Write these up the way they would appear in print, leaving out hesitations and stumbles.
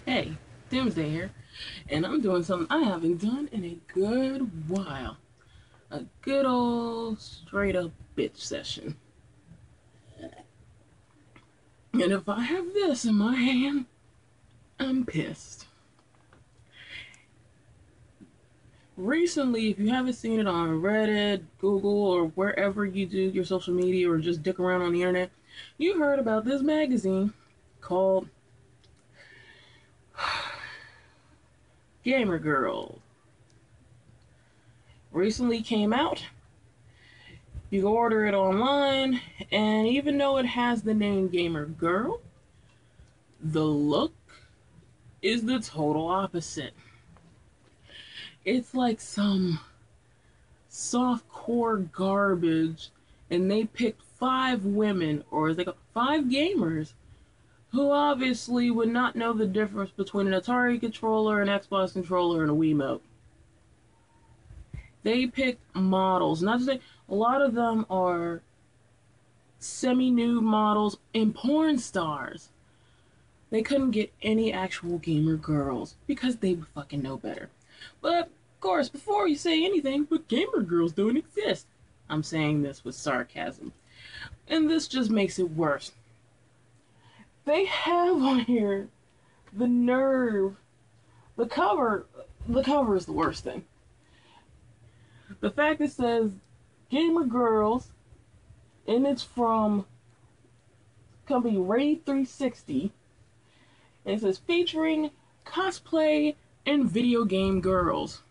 Hey, Doomsday here, and I'm doing something I haven't done in a good while. A good old straight up bitch session. And if I have this in my hand, I'm pissed. Recently, if you haven't seen it on Reddit, Google, or wherever you do your social media or just dick around on the internet, you heard about this magazine called Gamer Girl. Recently came out. You can order it online, and even though it has the name Gamer Girl, the look is the total opposite. It's like some soft core garbage, and they picked five women, or as they go, five gamers, who obviously would not know the difference between an Atari controller, an Xbox controller, and a Wiimote. They picked models, not to say a lot of them are semi-nude models and porn stars. They couldn't get any actual gamer girls because they would fucking know better. But, of course, before you say anything, but gamer girls don't exist. I'm saying this with sarcasm. And this just makes it worse. They have on here the nerve. The cover is the worst thing. The fact it says gamer girls, and it's from company Raid 360, and it says featuring cosplay and video game girls.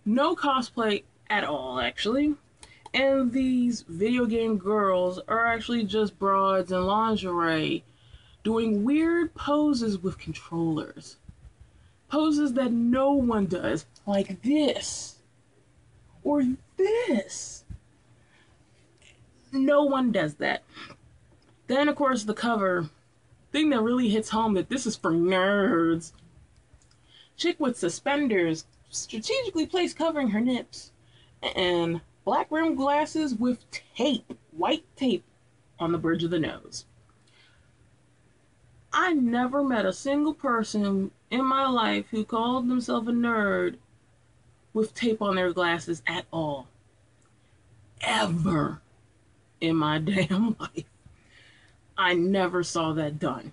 No cosplay at all, actually. And these video game girls are actually just broads in lingerie doing weird poses with controllers. Poses that no one does, like this or this. No one does that. Then, of course, the cover thing that really hits home that this is for nerds. Chick with suspenders strategically placed covering her nips and black rimmed glasses with tape, white tape, on the bridge of the nose. I never met a single person in my life who called themselves a nerd with tape on their glasses at all. Ever in my damn life. I never saw that done.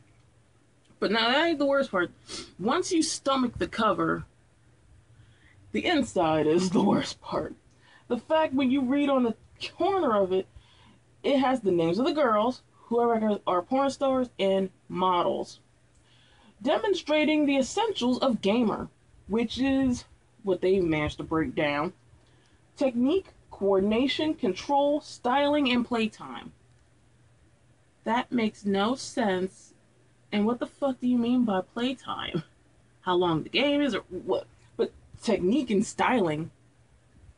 But now that ain't the worst part. Once you stomach the cover, the inside is the worst part. The fact when you read on the corner of it, it has the names of the girls, who I reckon are porn stars and models, demonstrating the essentials of gamer, which is what they managed to break down: technique, coordination, control, styling, and playtime. That makes no sense. And what the fuck do you mean by playtime? How long the game is, or what? But technique and styling.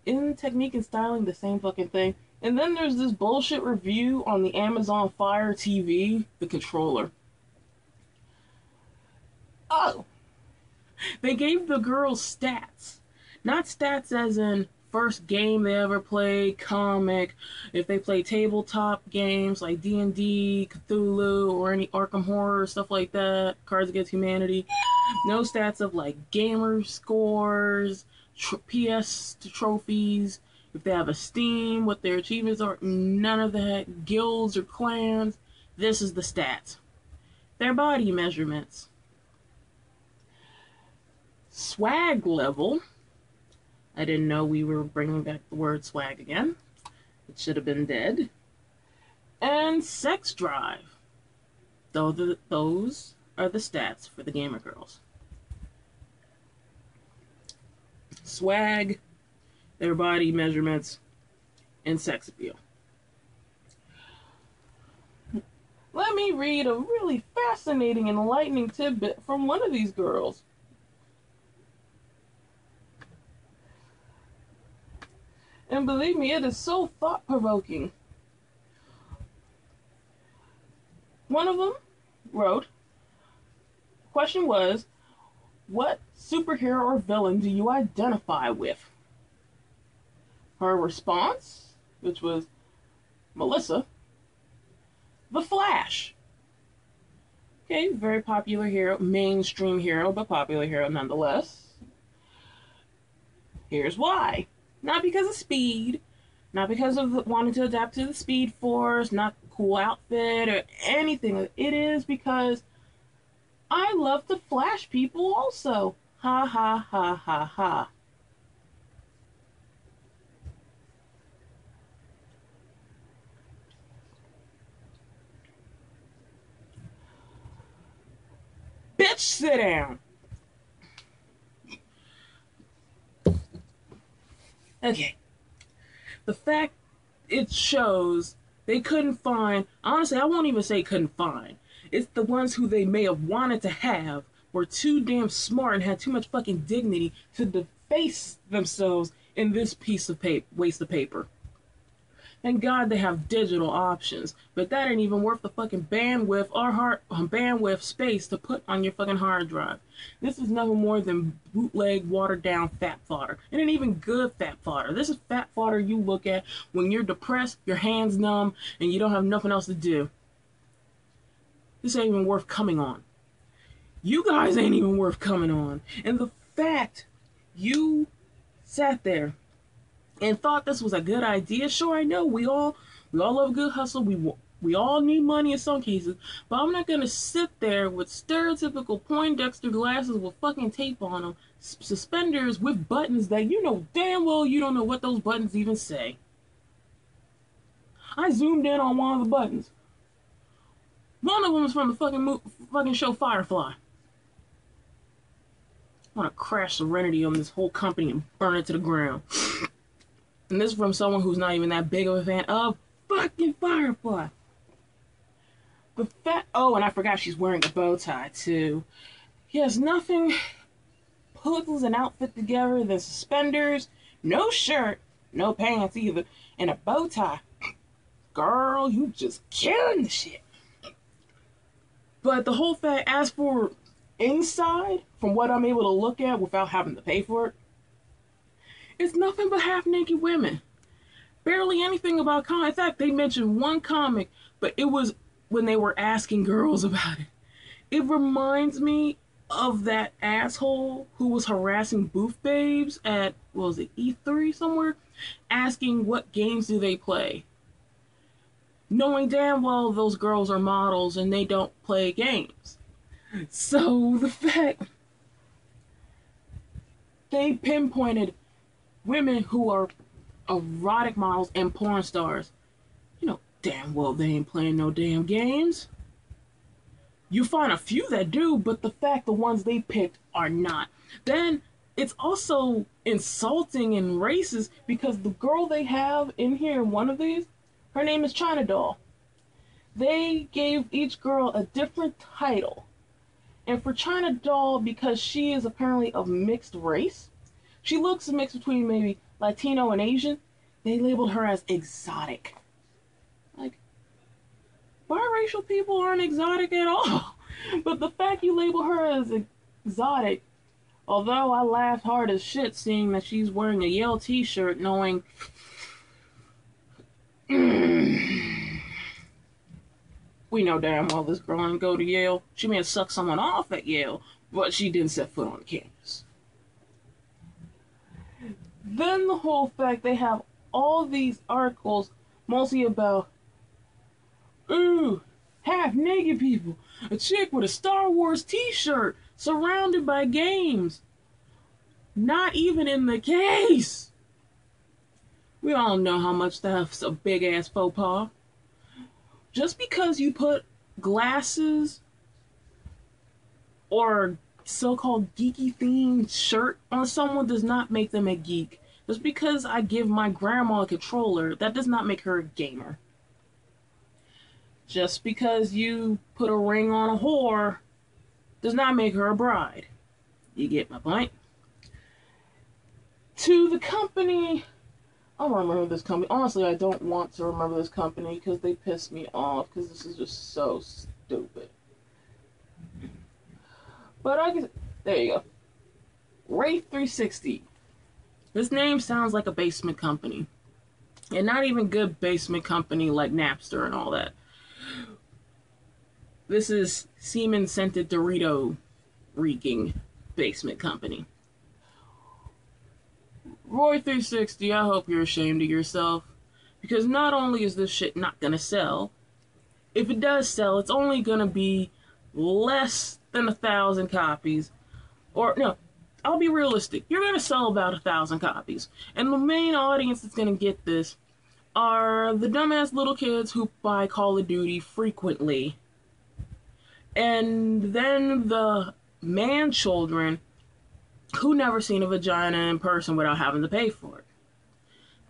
Isn't technique and styling the same fucking thing? And then there's this bullshit review on the Amazon Fire TV, the controller. Oh, they gave the girls stats. Not stats as in first game they ever played, comic, if they play tabletop games like D&D, Cthulhu, or any Arkham Horror, stuff like that, Cards Against Humanity. No stats of like gamer scores, PS trophies, if they have a Steam, what their achievements are, none of that, guilds or clans. This is the stats. Their body measurements. Swag level. I didn't know we were bringing back the word swag again. It should have been dead. And sex drive. Those are the stats for the gamer girls. Swag, their body measurements, and sex appeal. Let me read a really fascinating and enlightening tidbit from one of these girls. And believe me, it is so thought-provoking. One of them wrote, question was, what superhero or villain do you identify with? Her response, which was Melissa, the Flash. Okay, very popular hero, mainstream hero, but popular hero nonetheless. Here's why. Not because of speed, not because of wanting to adapt to the Speed Force, not cool outfit or anything. It is because I love to flash people also. Ha ha ha ha ha. Bitch, sit down. Okay. The fact it shows they couldn't find, honestly, I won't even say couldn't find. It's the ones who they may have wanted to have were too damn smart and had too much fucking dignity to deface themselves in this piece of paper, waste of paper. Thank God they have digital options, but that ain't even worth the fucking bandwidth or bandwidth space to put on your fucking hard drive. This is nothing more than bootleg, watered down fat fodder. It ain't even good fat fodder. This is fat fodder you look at when you're depressed, your hands numb, and you don't have nothing else to do. This ain't even worth coming on. You guys ain't even worth coming on. And the fact you sat there and thought this was a good idea. Sure, I know we all love a good hustle. We all need money in some cases, but I'm not gonna sit there with stereotypical Poindexter glasses with fucking tape on them, suspenders with buttons that you know damn well you don't know what those buttons even say. I zoomed in on one of the buttons. One of them is from the fucking show Firefly. I want to crash Serenity on this whole company and burn it to the ground. And this is from someone who's not even that big of a fan of fucking Firefly. The fact, oh, and I forgot she's wearing a bow tie too. Yes, nothing puts an outfit together than suspenders, no shirt, no pants either, and a bow tie. Girl, you just killing the shit. But the whole fact, as for inside, from what I'm able to look at without having to pay for it, it's nothing but half naked women. Barely anything about comic. In fact, they mentioned one comic, but it was when they were asking girls about it. It reminds me of that asshole who was harassing booth babes at, what was it, E3 somewhere, asking what games do they play, knowing damn well those girls are models and they don't play games. So the fact they pinpointed women who are erotic models and porn stars, you know damn well they ain't playing no damn games. You find a few that do, but the fact the ones they picked are not. Then it's also insulting and racist because the girl they have in here in one of these, her name is China Doll. They gave each girl a different title. And for China Doll, because she is apparently of mixed race, she looks a mix between maybe Latino and Asian, they labeled her as exotic. Like, biracial people aren't exotic at all. But the fact you label her as exotic, although I laughed hard as shit seeing that she's wearing a Yale t-shirt knowing we know damn well this girl didn't go to Yale. She may have sucked someone off at Yale, but she didn't set foot on the campus. Then the whole fact they have all these articles mostly about, ooh, half naked people, a chick with a Star Wars t-shirt surrounded by games. Not even in the case. We all know how much that's a big ass faux pas. Just because you put glasses or so-called geeky themed shirt on someone does not make them a geek. Just because I give my grandma a controller, that does not make her a gamer. Just because you put a ring on a whore does not make her a bride. You get my point? To the company, I don't remember this company. Honestly, I don't want to remember this company because they piss me off because this is just so stupid. But I guess, there you go. Wraith 360. This name sounds like a basement company. And not even good basement company like Napster and all that. This is semen scented Dorito reeking basement company. Roy 360, I hope you're ashamed of yourself. Because not only is this shit not gonna sell, if it does sell, it's only gonna be less than 1,000 copies. Or, no, I'll be realistic. You're gonna sell about 1,000 copies. And the main audience that's gonna get this are the dumbass little kids who buy Call of Duty frequently. And then the man children who never seen a vagina in person without having to pay for it.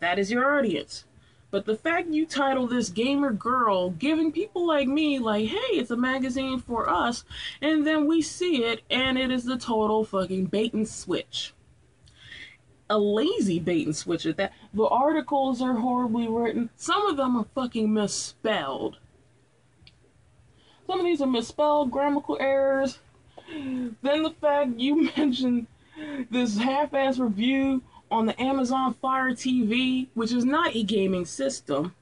That is your audience. But the fact you title this Gamer Girl, giving people like me, like, hey, it's a magazine for us, and then we see it, and it is the total fucking bait and switch. A lazy bait and switch at that. The articles are horribly written. Some of them are fucking misspelled. Some of these are misspelled, grammatical errors. Then the fact you mentioned this half-ass review on the Amazon Fire TV, which is not a gaming system.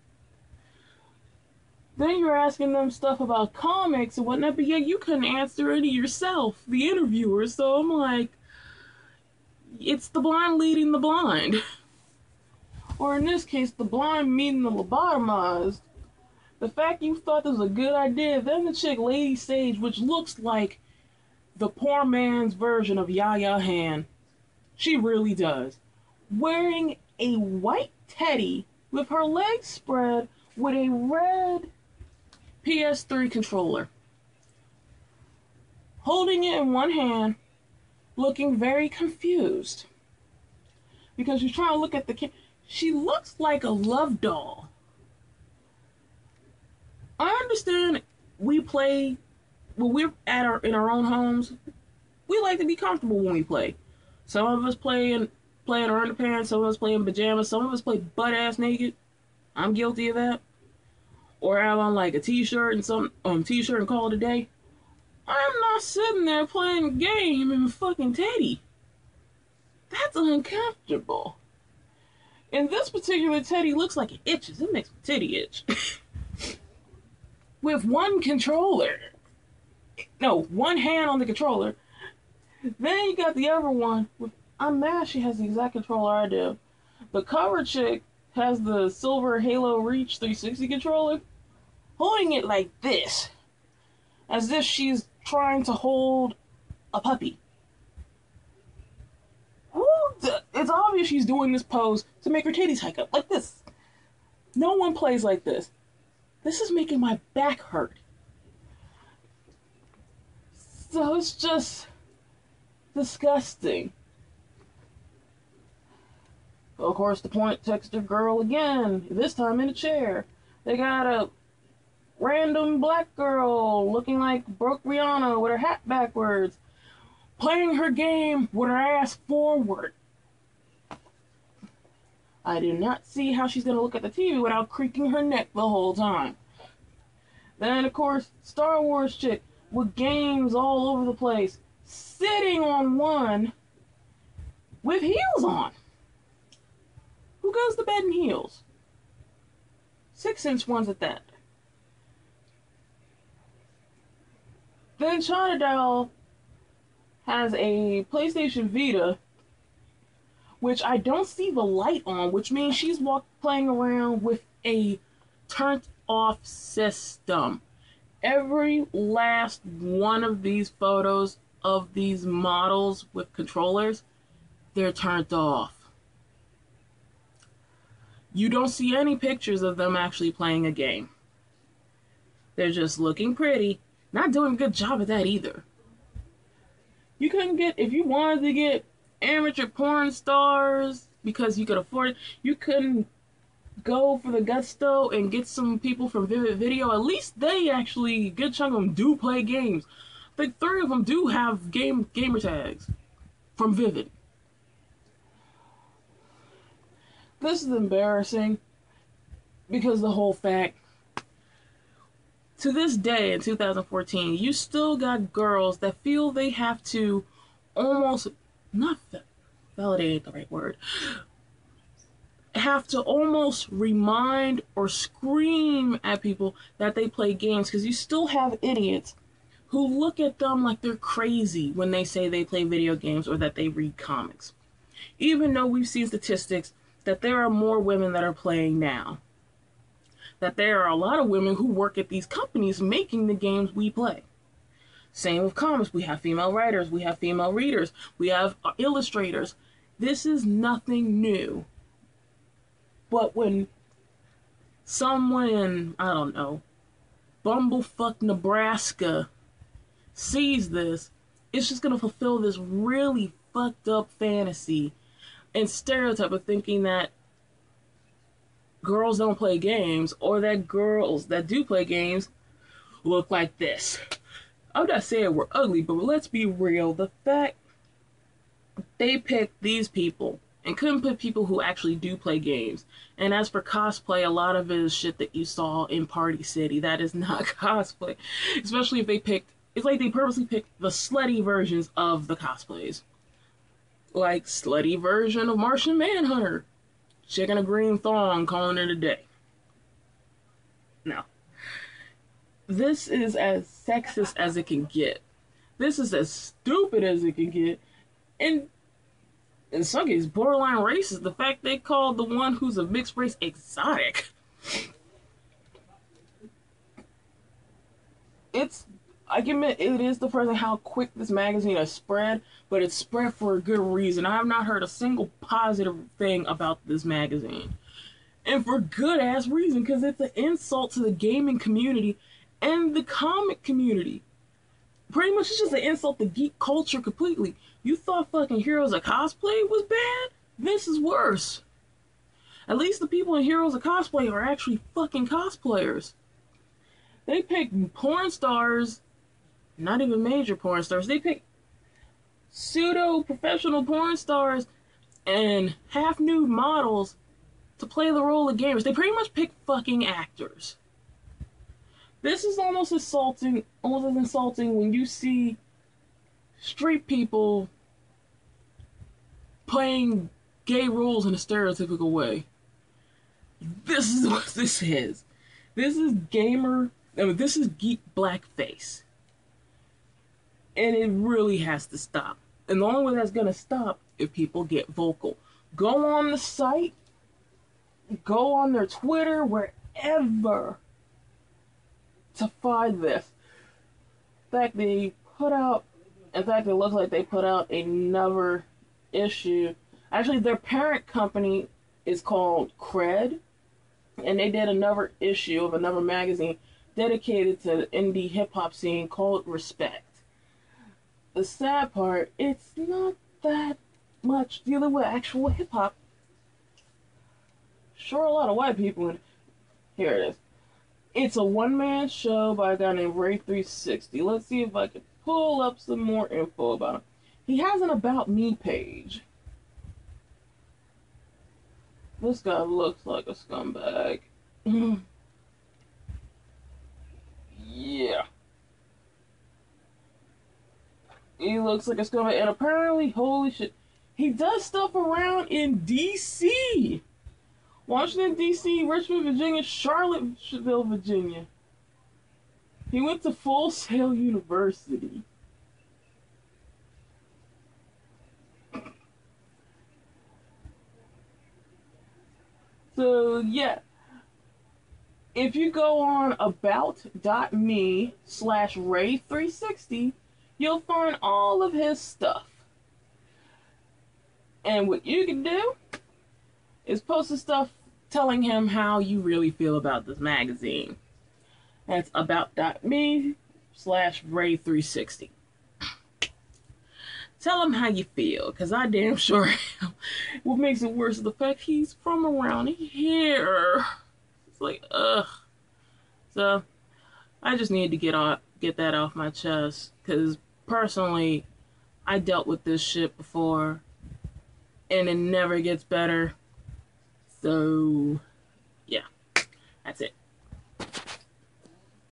Then you're asking them stuff about comics and whatnot, but yet you couldn't answer any yourself, the interviewer. So I'm like, it's the blind leading the blind. Or in this case, the blind meeting the lobotomized. The fact you thought this was a good idea, then the chick Lady Sage, which looks like the poor man's version of Yaya Han. She really does. Wearing a white teddy with her legs spread with a red PS3 controller. Holding it in one hand, looking very confused. Because she's trying to look at the she looks like a love doll. I understand we play when we're in our own homes. We like to be comfortable when we play. Some of us play in our underpants, some of us play in pajamas, some of us play butt ass naked. I'm guilty of that. Or have on like a t-shirt and some t-shirt and call it a day. I'm not sitting there playing a game in fucking teddy. That's uncomfortable. And this particular teddy looks like it itches. It makes my titty itch. With one controller. No, one hand on the controller. Then you got the other one. I'm mad she has the exact controller I do. The cover chick has the silver Halo Reach 360 controller. Holding it like this. As if she's trying to hold a puppy. It's obvious she's doing this pose to make her titties hike up. Like this. No one plays like this. This is making my back hurt. So it's just disgusting. Of course, the point texter girl again, this time in a chair. They got a random black girl looking like broke Rihanna with her hat backwards, playing her game with her ass forward. I do not see how she's going to look at the TV without creaking her neck the whole time. Then, of course, Star Wars chick with games all over the place, sitting on one with heels on. Who goes to bed in heels? 6-inch ones at that. Then China Doll has a PlayStation Vita, which I don't see the light on, which means she's playing around with a turned off system. Every last one of these photos of these models with controllers, they're turned off. You don't see any pictures of them actually playing a game. They're just looking pretty. Not doing a good job at that either. You couldn't get, if you wanted to get amateur porn stars because you could afford it, you couldn't go for the gusto and get some people from Vivid Video. At least they actually, a good chunk of them do play games. I think 3 of them do have gamer tags from Vivid. This is embarrassing because the whole fact, to this day in 2014, you still got girls that feel they have to almost, not validate the right word, have to almost remind or scream at people that they play games, because you still have idiots who look at them like they're crazy when they say they play video games or that they read comics. Even though we've seen statistics that there are more women that are playing now, that there are a lot of women who work at these companies making the games we play. Same with comics. We have female writers, we have female readers, we have illustrators. This is nothing new. But when someone in, I don't know, Bumblefuck, Nebraska sees this, it's just going to fulfill this really fucked up fantasy and stereotype of thinking that girls don't play games, or that girls that do play games look like this. I'm not saying we're ugly, but let's be real. The fact they picked these people and couldn't put people who actually do play games. And as for cosplay, a lot of it is shit that you saw in Party City. That is not cosplay. Especially if they picked, it's like they purposely picked the slutty versions of the cosplays. Like slutty version of Martian Manhunter. Chick in a green thong, calling it a day. No. This is as sexist as it can get. This is as stupid as it can get. And in some cases, borderline racist. The fact they called the one who's a mixed race exotic. I can admit, it is depressing how quick this magazine has spread, but it's spread for a good reason. I have not heard a single positive thing about this magazine. And for good ass reason, because it's an insult to the gaming community and the comic community. Pretty much it's just an insult to geek culture completely. You thought fucking Heroes of Cosplay was bad? This is worse. At least the people in Heroes of Cosplay are actually fucking cosplayers. They pick porn stars, not even major porn stars. They pick pseudo-professional porn stars and half-nude models to play the role of gamers. They pretty much pick fucking actors. This is almost as insulting when you see street people playing gay roles in a stereotypical way. This is what this is. This is this is geek blackface. And it really has to stop. And the only way that's gonna stop if people get vocal. Go on the site, go on their Twitter, wherever, to find this. In fact, it looks like they put out another issue. Actually, their parent company is called Cred, and they did another issue of another magazine dedicated to the indie hip-hop scene called Respect. The sad part, it's not that much dealing with actual hip-hop. Sure, a lot of white people in here it is. It's a one-man show by a guy named Ray360. Let's see if I can pull up some more info about him. He has an About Me page. This guy looks like a scumbag. Yeah. He looks like a scumbag. And apparently, holy shit, he does stuff around in D.C. Washington, D.C., Richmond, Virginia, Charlottesville, Virginia. He went to Full Sail University. So, yeah. If you go on about.me/Ray360, you'll find all of his stuff. And what you can do is post the stuff telling him how you really feel about this magazine. That's about.me/Ray360. Tell him how you feel, because I damn sure am. What makes it worse is the fact he's from around here. It's like, ugh. So, I just need to get that off my chest, because personally, I dealt with this shit before, and it never gets better. So, yeah, that's it.